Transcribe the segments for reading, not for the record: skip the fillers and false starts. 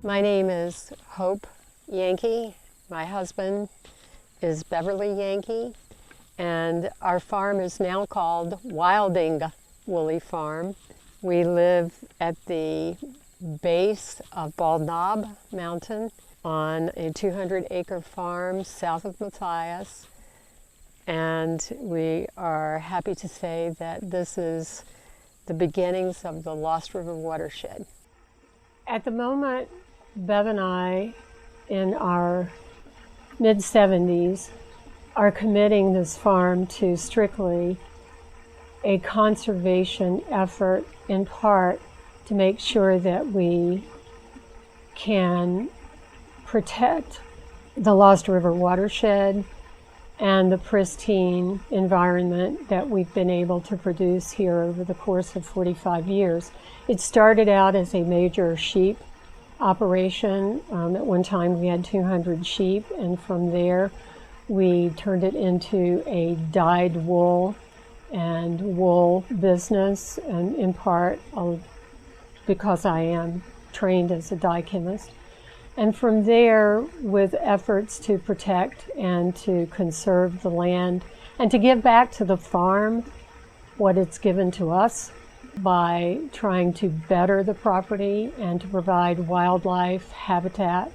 My name is Hope Yankee. My husband is Beverly Yankee, and our farm is now called Wilding Woolly Farm. We live at the base of Bald Knob Mountain on a 200-acre farm south of Mathias, and we are happy to say that this is the beginnings of the Lost River watershed. At the moment, Bev and I, in our mid-70s, are committing this farm to strictly a conservation effort, in part to make sure that we can protect the Lost River watershed and the pristine environment that we've been able to produce here over the course of 45 years. It started out as a major sheep operation. At one time we had 200 sheep, and from there we turned it into a dyed wool and wool business, and in part because I am trained as a dye chemist. And from there, with efforts to protect and to conserve the land and to give back to the farm what it's given to us by trying to better the property and to provide wildlife habitat,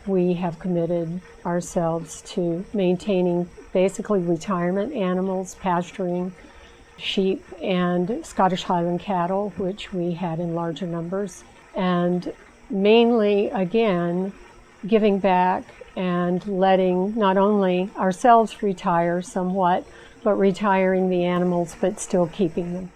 we have committed ourselves to maintaining basically retirement animals, pasturing sheep and Scottish Highland cattle, which we had in larger numbers, and mainly, again, giving back and letting not only ourselves retire somewhat, but retiring the animals, but still keeping them.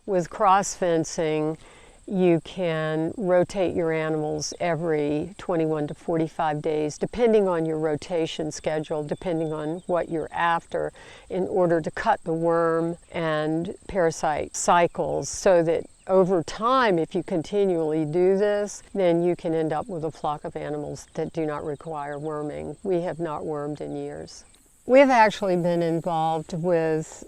With cross fencing, you can rotate your animals every 21 to 45 days, depending on your rotation schedule, depending on what you're after, in order to cut the worm and parasite cycles, so that over time, if you continually do this, then you can end up with a flock of animals that do not require worming. We have not wormed in years. We've actually been involved with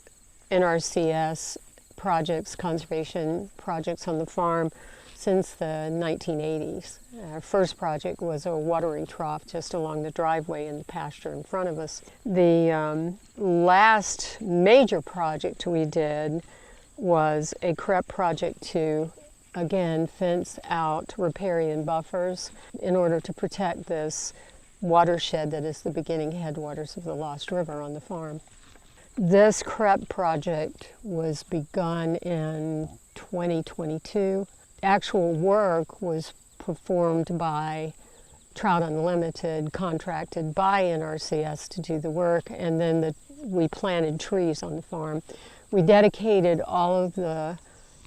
NRCS projects, conservation projects on the farm since the 1980s. Our first project was a watering trough just along the driveway in the pasture in front of us. The last major project we did was a CREP project to, again, fence out riparian buffers in order to protect this watershed that is the beginning headwaters of the Lost River on the farm. This CREP project was begun in 2022. Actual work was performed by Trout Unlimited, contracted by NRCS to do the work, and then we planted trees on the farm. We dedicated all of the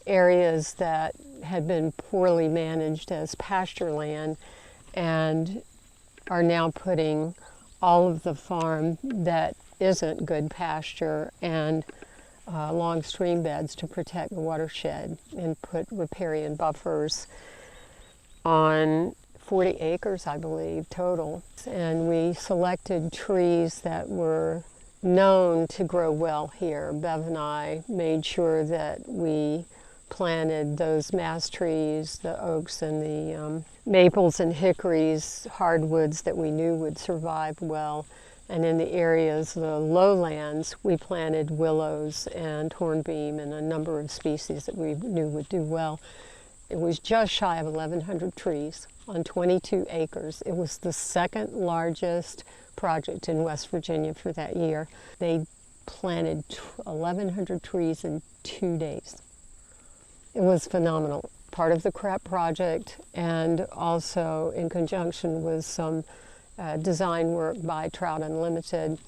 areas that had been poorly managed as pasture land, and are now putting all of the farm that isn't good pasture and long stream beds to protect the watershed, and put riparian buffers on 40 acres, I believe, total. And we selected trees that were known to grow well here. Bev and I made sure that we planted those mass trees, the oaks and the maples and hickories, hardwoods that we knew would survive well. And in the areas, the lowlands, we planted willows and hornbeam and a number of species that we knew would do well. It was just shy of 1,100 trees on 22 acres. It was the second largest project in West Virginia for that year. They planted 1,100 trees in 2 days. It was phenomenal. Part of the CREP project, and also in conjunction with some design work by Trout Unlimited,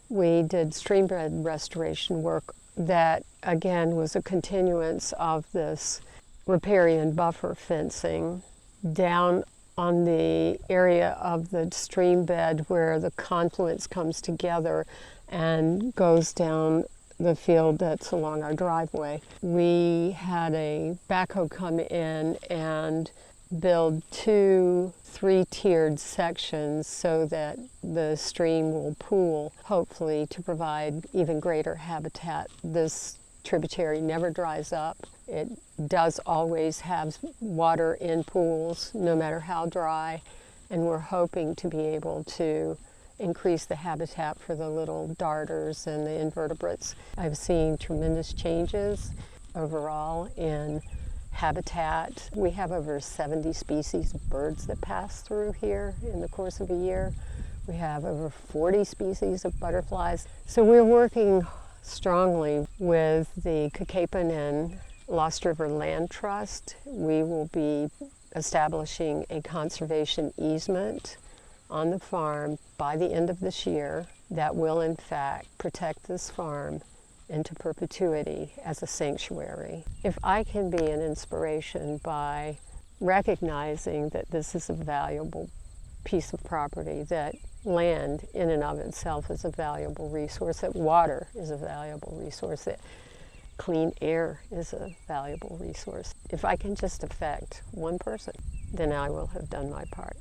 we did streambed restoration work that, again, was a continuance of this riparian buffer fencing down on the area of the stream bed where the confluence comes together and goes down the field that's along our driveway. We had a backhoe come in and build 2 3-tiered sections so that the stream will pool, hopefully to provide even greater habitat. This tributary never dries up. It does always have water in pools, no matter how dry, and we're hoping to be able to increase the habitat for the little darters and the invertebrates. I've seen tremendous changes overall in habitat. We have over 70 species of birds that pass through here in the course of a year. We have over 40 species of butterflies. So we're working strongly with the Kakapan and Lost River Land Trust. We will be establishing a conservation easement on the farm by the end of this year that will in fact protect this farm into perpetuity as a sanctuary. If I can be an inspiration by recognizing that this is a valuable piece of property, that land in and of itself is a valuable resource, that water is a valuable resource, that clean air is a valuable resource. If I can just affect one person, then I will have done my part.